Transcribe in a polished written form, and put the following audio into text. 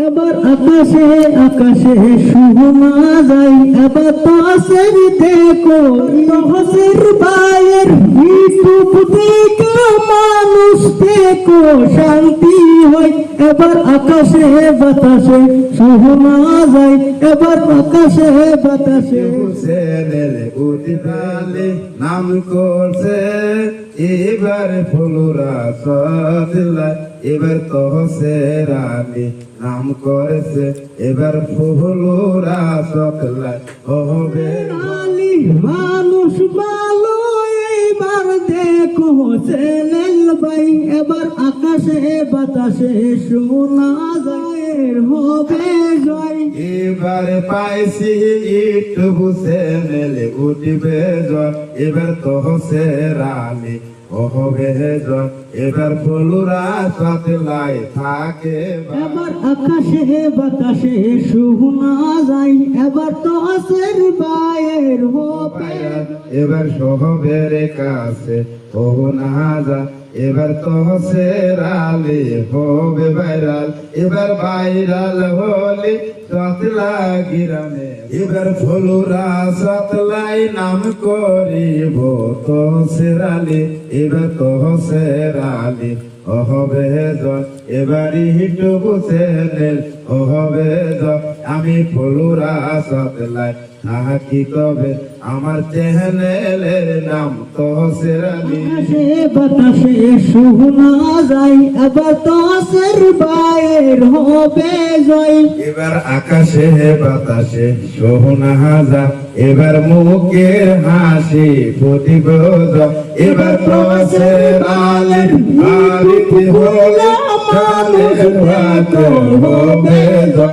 এবার আকাশে আকাশে শোনা যায়, এবার তসের দেখো তহসের বাইয়ের ইউটিউব দেখো মানুষ দেখো শান্তি হয়। এবার আকাশে বাতাসে শোনা যায়, এবার আকাশে বাতাসে নাম করছে এবার ফুলরা সদলা, এবার তহসের আলী নাম করেছে এবার ফুলরা সদলা হবে আলী মানুষ ভালো এবার দেখো চ্যানেল ভাই, এবার আকাশে বাতাসে শোনা যায় হবে জয়। এবার পাইছি ইউটিউব চ্যানেলে উঠবে জয়, এবার তহসের আলী হবে জয়, এবার ফুলরা সদলাই থাকে। এবার আকাশে বাতাসে শোনা যায়, এবার তহসের বাইয়ের হবে। এবার সহবের কাছে না যা, এবার তহসের আলী হবে ভাইরাল, এবার ভাইরাল হলে সতলা গিরামে এবার ফুলরা সতলাই নাম করিব তহসের আলী, এবার তহসের আলী হবে জয়, এবার ইউটিউব চ্যানেল হবে জয়। আমি ফুলরা সতলাই থাকি তবে আমার চ্যানেলের নাম তহসের আলী। আকাশে বাতাসে শোনা যায়, এবার তহসের বাইয়ের হবে জয়। এবার আকাশে বাতাসে শোনা যায়, এবার মুখের হাসি ফুটিব জয়, এবার তহসের আলীর বাড়িতে হলে হবে জয়।